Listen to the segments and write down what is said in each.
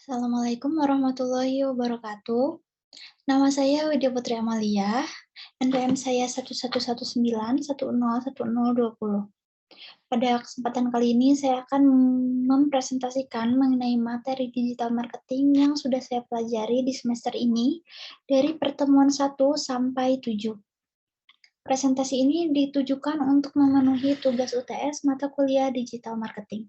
Assalamualaikum warahmatullahi wabarakatuh. Nama saya Widya Putri Amalia, NPM saya 1119101020. Pada kesempatan kali ini saya akan mempresentasikan mengenai materi digital marketing yang sudah saya pelajari di semester ini dari pertemuan 1 sampai 7. Presentasi ini ditujukan untuk memenuhi tugas UTS mata kuliah digital marketing.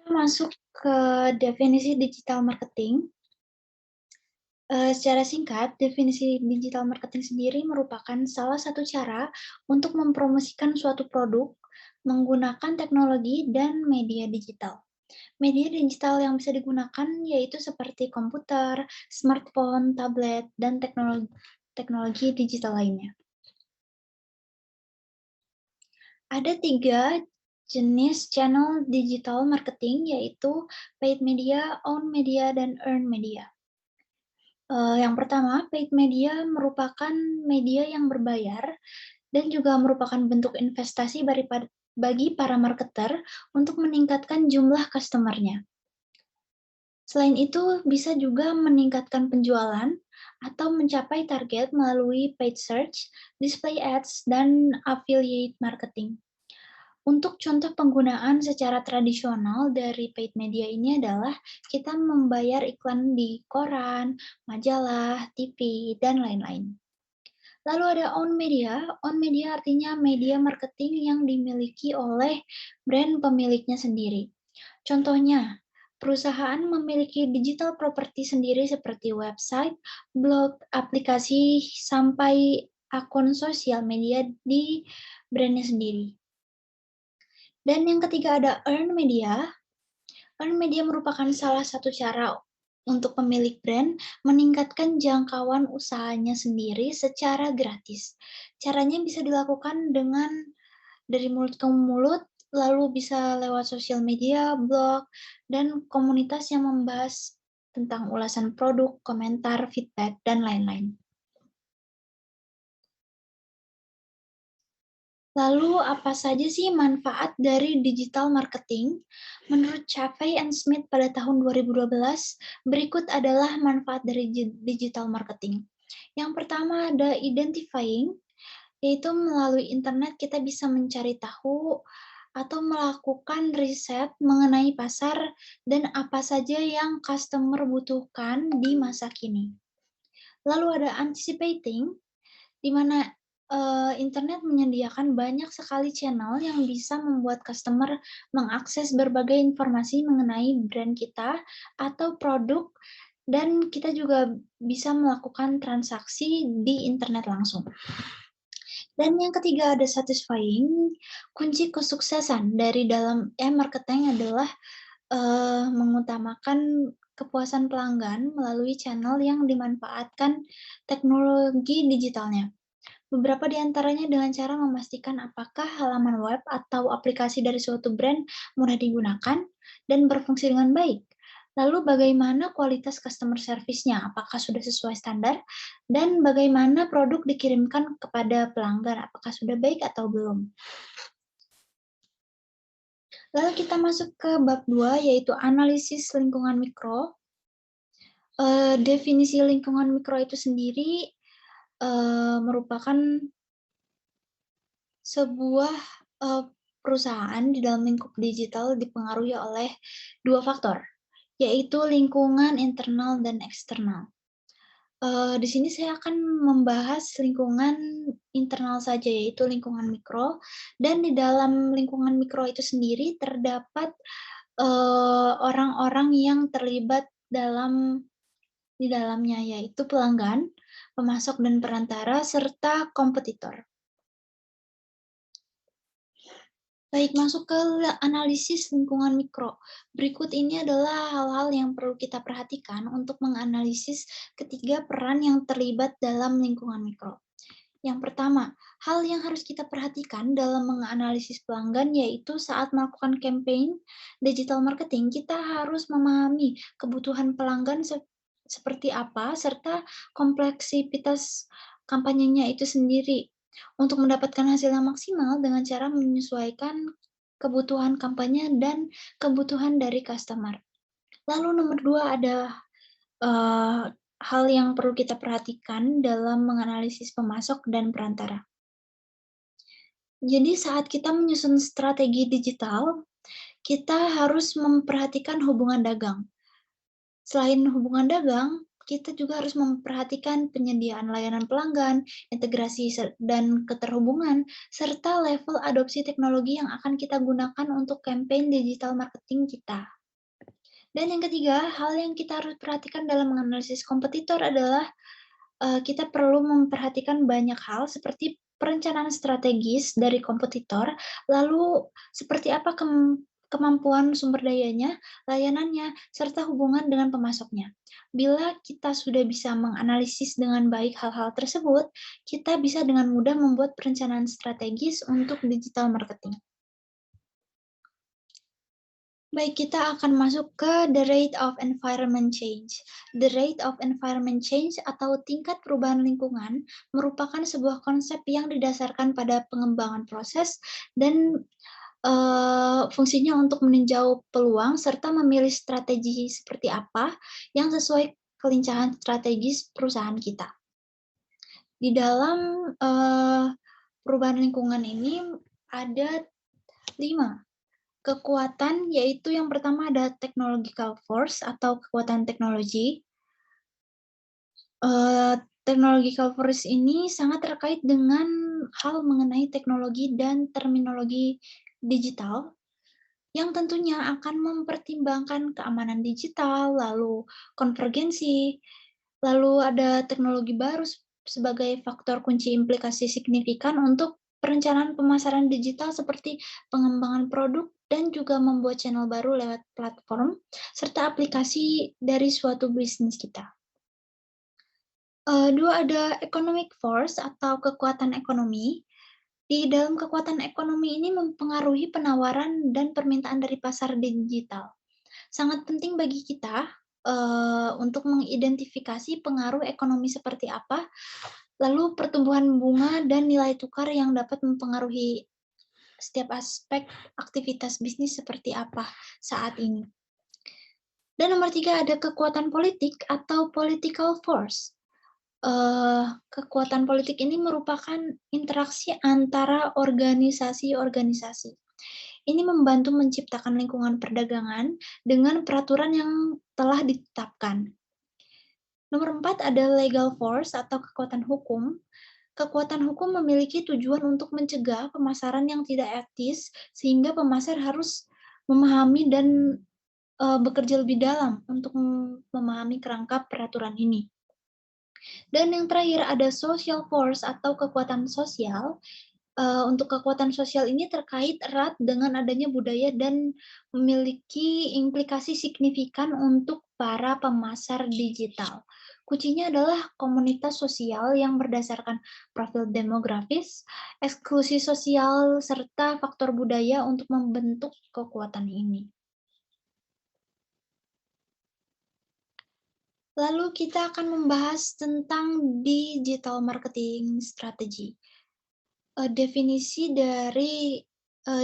Kita masuk ke definisi digital marketing. Secara singkat, definisi digital marketing sendiri merupakan salah satu cara untuk mempromosikan suatu produk menggunakan teknologi dan media digital. Media digital yang bisa digunakan yaitu seperti komputer, smartphone, tablet, dan teknologi digital lainnya. Ada 3 jenis channel digital marketing, yaitu paid media, owned media, dan earned media. Yang pertama, paid media merupakan media yang berbayar dan juga merupakan bentuk investasi bagi para marketer untuk meningkatkan jumlah customer-nya. Selain itu, bisa juga meningkatkan penjualan atau mencapai target melalui paid search, display ads, dan affiliate marketing. Untuk contoh penggunaan secara tradisional dari paid media ini adalah kita membayar iklan di koran, majalah, TV, dan lain-lain. Lalu ada owned media. Owned media artinya media marketing yang dimiliki oleh brand pemiliknya sendiri. Contohnya, perusahaan memiliki digital property sendiri seperti website, blog, aplikasi, sampai akun sosial media di brandnya sendiri. Dan yang ketiga ada earned media. Earned media merupakan salah satu cara untuk pemilik brand meningkatkan jangkauan usahanya sendiri secara gratis. Caranya bisa dilakukan dengan dari mulut ke mulut, lalu bisa lewat sosial media, blog, dan komunitas yang membahas tentang ulasan produk, komentar, feedback, dan lain-lain. Lalu, apa saja sih manfaat dari digital marketing? Menurut Chavez and Smith pada tahun 2012, berikut adalah manfaat dari digital marketing. Yang pertama ada identifying, yaitu melalui internet kita bisa mencari tahu atau melakukan riset mengenai pasar dan apa saja yang customer butuhkan di masa kini. Lalu ada anticipating, di mana internet menyediakan banyak sekali channel yang bisa membuat customer mengakses berbagai informasi mengenai brand kita atau produk, dan kita juga bisa melakukan transaksi di internet langsung. Dan yang ketiga ada satisfying. Kunci kesuksesan dari dalam marketing adalah mengutamakan kepuasan pelanggan melalui channel yang dimanfaatkan teknologi digitalnya. Beberapa di antaranya dengan cara memastikan apakah halaman web atau aplikasi dari suatu brand mudah digunakan dan berfungsi dengan baik. Lalu bagaimana kualitas customer service-nya, apakah sudah sesuai standar, dan bagaimana produk dikirimkan kepada pelanggan, apakah sudah baik atau belum. Lalu kita masuk ke bab 2, yaitu analisis lingkungan mikro. Definisi lingkungan mikro itu sendiri merupakan sebuah perusahaan di dalam lingkup digital dipengaruhi oleh 2 faktor, yaitu lingkungan internal dan eksternal. Di sini saya akan membahas lingkungan internal saja, yaitu lingkungan mikro, dan di dalam lingkungan mikro itu sendiri terdapat orang-orang yang terlibat di dalamnya, yaitu pelanggan, pemasok dan perantara, serta kompetitor. Baik, masuk ke analisis lingkungan mikro. Berikut ini adalah hal-hal yang perlu kita perhatikan untuk menganalisis ketiga peran yang terlibat dalam lingkungan mikro. Yang pertama, hal yang harus kita perhatikan dalam menganalisis pelanggan yaitu saat melakukan campaign digital marketing, kita harus memahami kebutuhan pelanggan seperti apa, serta kompleksitas kampanyenya itu sendiri untuk mendapatkan hasil yang maksimal dengan cara menyesuaikan kebutuhan kampanye, dan kebutuhan dari customer. Lalu nomor 2 ada hal yang perlu kita perhatikan dalam menganalisis pemasok dan perantara. Jadi saat kita menyusun strategi digital, kita harus memperhatikan hubungan dagang. Selain hubungan dagang, kita juga harus memperhatikan penyediaan layanan pelanggan, integrasi dan keterhubungan, serta level adopsi teknologi yang akan kita gunakan untuk campaign digital marketing kita. Dan yang ketiga, hal yang kita harus perhatikan dalam menganalisis kompetitor adalah kita perlu memperhatikan banyak hal seperti perencanaan strategis dari kompetitor, lalu seperti apa kemampuan sumber dayanya, layanannya, serta hubungan dengan pemasoknya. Bila kita sudah bisa menganalisis dengan baik hal-hal tersebut, kita bisa dengan mudah membuat perencanaan strategis untuk digital marketing. Baik, kita akan masuk ke the rate of environment change. The rate of environment change atau tingkat perubahan lingkungan merupakan sebuah konsep yang didasarkan pada pengembangan proses dan fungsinya untuk meninjau peluang serta memilih strategi seperti apa yang sesuai kelincahan strategis perusahaan kita. Di dalam perubahan lingkungan ini ada 5 kekuatan, yaitu yang pertama ada technological force atau kekuatan teknologi. Technological force ini sangat terkait dengan hal mengenai teknologi dan terminologi digital, yang tentunya akan mempertimbangkan keamanan digital, lalu konvergensi, lalu ada teknologi baru sebagai faktor kunci implikasi signifikan untuk perencanaan pemasaran digital seperti pengembangan produk dan juga membuat channel baru lewat platform, serta aplikasi dari suatu bisnis kita. 2 ada economic force atau kekuatan ekonomi. Di dalam kekuatan ekonomi ini mempengaruhi penawaran dan permintaan dari pasar digital. Sangat penting bagi kita untuk mengidentifikasi pengaruh ekonomi seperti apa, lalu pertumbuhan bunga dan nilai tukar yang dapat mempengaruhi setiap aspek aktivitas bisnis seperti apa saat ini. Dan nomor 3 ada kekuatan politik atau political force. Kekuatan politik ini merupakan interaksi antara organisasi-organisasi. Ini membantu menciptakan lingkungan perdagangan dengan peraturan yang telah ditetapkan. Nomor 4 ada legal force atau kekuatan hukum. Kekuatan hukum memiliki tujuan untuk mencegah pemasaran yang tidak etis, sehingga pemasar harus memahami dan bekerja lebih dalam untuk memahami kerangka peraturan ini. Dan yang terakhir ada social force atau kekuatan sosial. Untuk kekuatan sosial ini terkait erat dengan adanya budaya dan memiliki implikasi signifikan untuk para pemasar digital. Kuncinya adalah komunitas sosial yang berdasarkan profil demografis, eksklusi sosial, serta faktor budaya untuk membentuk kekuatan ini. Lalu kita akan membahas tentang digital marketing strategy. Definisi dari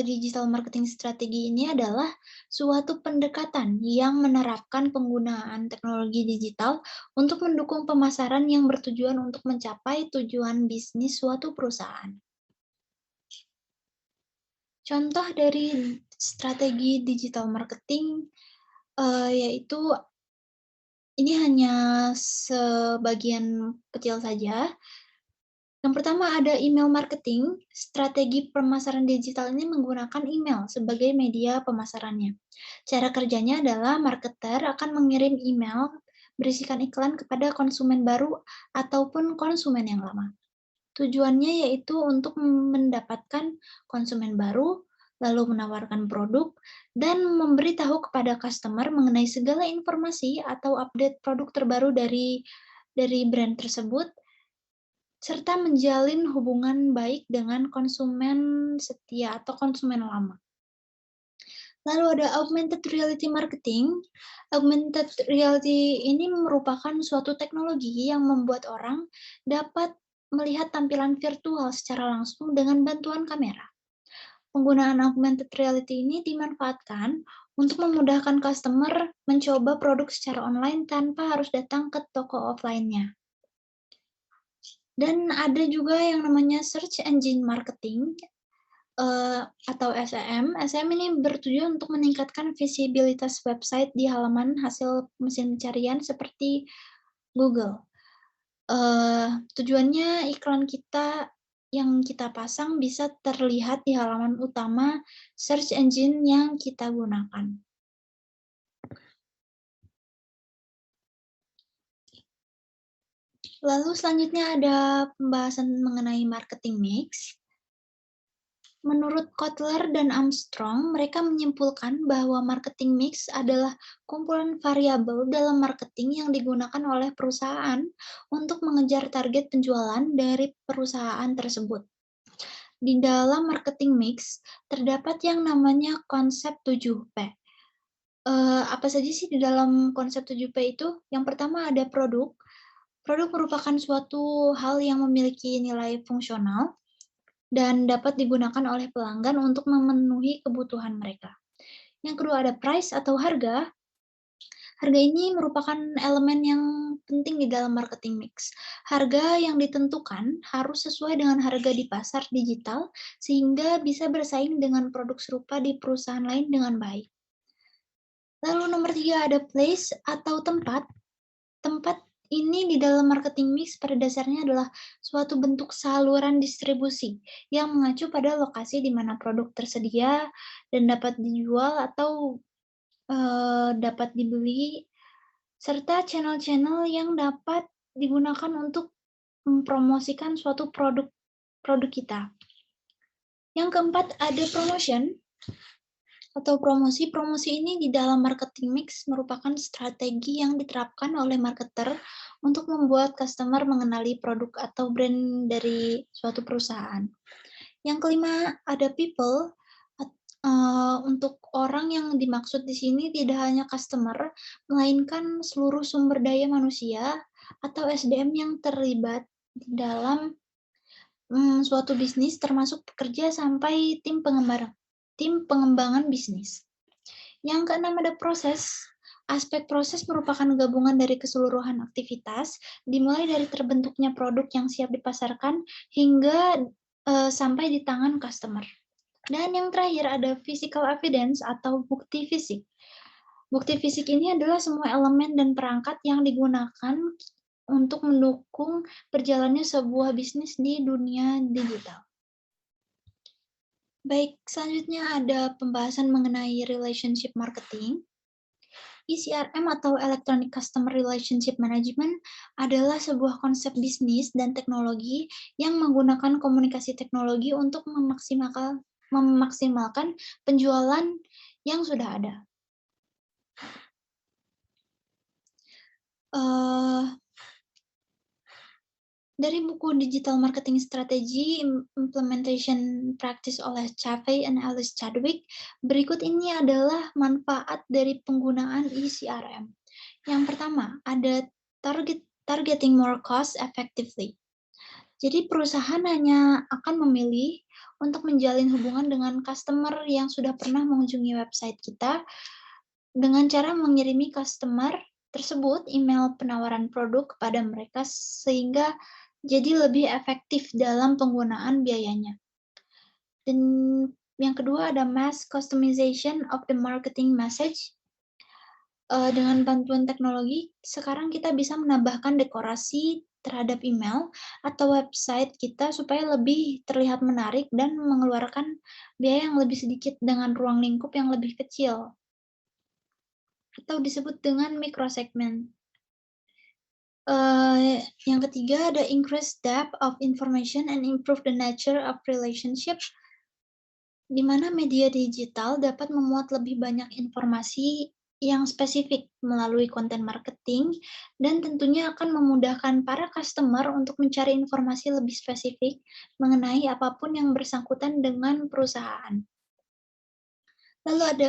digital marketing strategi ini adalah suatu pendekatan yang menerapkan penggunaan teknologi digital untuk mendukung pemasaran yang bertujuan untuk mencapai tujuan bisnis suatu perusahaan. Contoh dari strategi digital marketing yaitu ini hanya sebagian kecil saja. Yang pertama ada email marketing. Strategi pemasaran digital ini menggunakan email sebagai media pemasarannya. Cara kerjanya adalah marketer akan mengirim email berisikan iklan kepada konsumen baru ataupun konsumen yang lama. Tujuannya yaitu untuk mendapatkan konsumen baru, lalu menawarkan produk, dan memberitahu kepada customer mengenai segala informasi atau update produk terbaru dari brand tersebut, serta menjalin hubungan baik dengan konsumen setia atau konsumen lama. Lalu ada augmented reality marketing. Augmented reality ini merupakan suatu teknologi yang membuat orang dapat melihat tampilan virtual secara langsung dengan bantuan kamera. Penggunaan augmented reality ini dimanfaatkan untuk memudahkan customer mencoba produk secara online tanpa harus datang ke toko offline-nya. Dan ada juga yang namanya search engine marketing atau SEM. SEM ini bertujuan untuk meningkatkan visibilitas website di halaman hasil mesin pencarian seperti Google. Tujuannya iklan kita yang kita pasang bisa terlihat di halaman utama search engine yang kita gunakan. Lalu selanjutnya ada pembahasan mengenai marketing mix. Menurut Kotler dan Armstrong, mereka menyimpulkan bahwa marketing mix adalah kumpulan variabel dalam marketing yang digunakan oleh perusahaan untuk mengejar target penjualan dari perusahaan tersebut. Di dalam marketing mix, terdapat yang namanya konsep 7P. Apa saja sih di dalam konsep 7P itu? Yang pertama ada produk. Produk merupakan suatu hal yang memiliki nilai fungsional dan dapat digunakan oleh pelanggan untuk memenuhi kebutuhan mereka. Yang kedua ada price atau harga. Harga ini merupakan elemen yang penting di dalam marketing mix. Harga yang ditentukan harus sesuai dengan harga di pasar digital sehingga bisa bersaing dengan produk serupa di perusahaan lain dengan baik. Lalu nomor 3 ada place atau tempat. Tempat ini di dalam marketing mix pada dasarnya adalah suatu bentuk saluran distribusi yang mengacu pada lokasi di mana produk tersedia dan dapat dijual atau dapat dibeli, serta channel-channel yang dapat digunakan untuk mempromosikan suatu produk kita. Yang keempat ada promotion atau promosi. Promosi ini di dalam marketing mix merupakan strategi yang diterapkan oleh marketer untuk membuat customer mengenali produk atau brand dari suatu perusahaan. Yang kelima ada people. Untuk orang yang dimaksud di sini tidak hanya customer, melainkan seluruh sumber daya manusia atau SDM yang terlibat di dalam suatu bisnis, termasuk pekerja sampai tim pengembangan bisnis. Yang keenam ada proses. Aspek proses merupakan gabungan dari keseluruhan aktivitas, dimulai dari terbentuknya produk yang siap dipasarkan hingga sampai di tangan customer. Dan yang terakhir ada physical evidence atau bukti fisik. Bukti fisik ini adalah semua elemen dan perangkat yang digunakan untuk mendukung berjalannya sebuah bisnis di dunia digital. Baik, selanjutnya ada pembahasan mengenai relationship marketing. ECRM atau Electronic Customer Relationship Management adalah sebuah konsep bisnis dan teknologi yang menggunakan komunikasi teknologi untuk memaksimalkan penjualan yang sudah ada. Dari buku Digital Marketing Strategy Implementation Practice oleh Chavez and Alice Chadwick, berikut ini adalah manfaat dari penggunaan ECRM. Yang pertama, ada targeting more cost effectively. Jadi perusahaan hanya akan memilih untuk menjalin hubungan dengan customer yang sudah pernah mengunjungi website kita dengan cara mengirimi customer tersebut email penawaran produk kepada mereka sehingga jadi lebih efektif dalam penggunaan biayanya. Dan yang kedua ada mass customization of the marketing message. Dengan bantuan teknologi, sekarang kita bisa menambahkan dekorasi terhadap email atau website kita supaya lebih terlihat menarik dan mengeluarkan biaya yang lebih sedikit dengan ruang lingkup yang lebih kecil, atau disebut dengan microsegment. Yang ketiga ada increase depth of information and improve the nature of relationship, di mana media digital dapat memuat lebih banyak informasi yang spesifik melalui konten marketing dan tentunya akan memudahkan para customer untuk mencari informasi lebih spesifik mengenai apapun yang bersangkutan dengan perusahaan. Lalu ada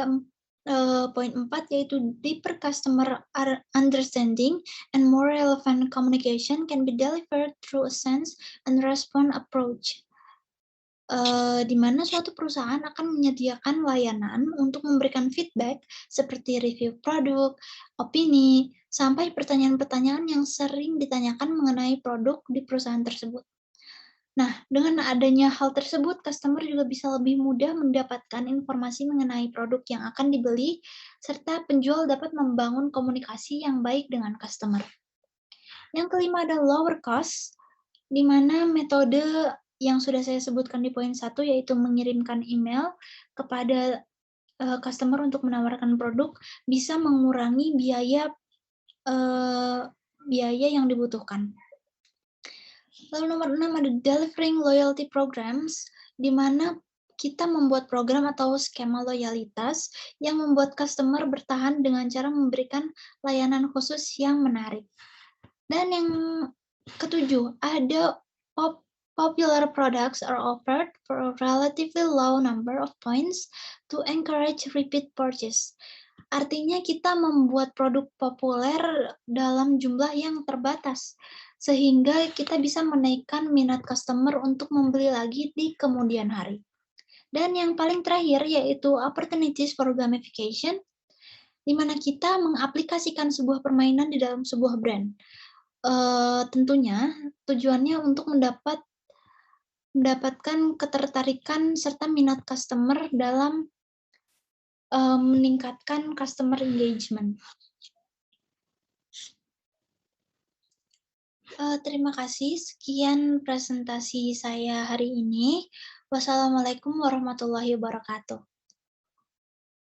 poin 4 yaitu deeper customer understanding and more relevant communication can be delivered through a sense and response approach. di mana suatu perusahaan akan menyediakan layanan untuk memberikan feedback seperti review produk, opini, sampai pertanyaan-pertanyaan yang sering ditanyakan mengenai produk di perusahaan tersebut. Nah, dengan adanya hal tersebut, customer juga bisa lebih mudah mendapatkan informasi mengenai produk yang akan dibeli, serta penjual dapat membangun komunikasi yang baik dengan customer. Yang kelima ada lower cost, di mana metode yang sudah saya sebutkan di poin 1, yaitu mengirimkan email kepada customer untuk menawarkan produk, bisa mengurangi biaya yang dibutuhkan. Lalu nomor 6 ada delivering loyalty programs, di mana kita membuat program atau skema loyalitas yang membuat customer bertahan dengan cara memberikan layanan khusus yang menarik. Dan yang ketujuh, ada popular products are offered for a relatively low number of points to encourage repeat purchase. Artinya kita membuat produk populer dalam jumlah yang terbatas, sehingga kita bisa menaikkan minat customer untuk membeli lagi di kemudian hari. Dan yang paling terakhir yaitu opportunities for gamification, di mana kita mengaplikasikan sebuah permainan di dalam sebuah brand. Tentunya tujuannya untuk mendapatkan ketertarikan serta minat customer dalam meningkatkan customer engagement. Terima kasih. Sekian presentasi saya hari ini. Wassalamualaikum warahmatullahi wabarakatuh.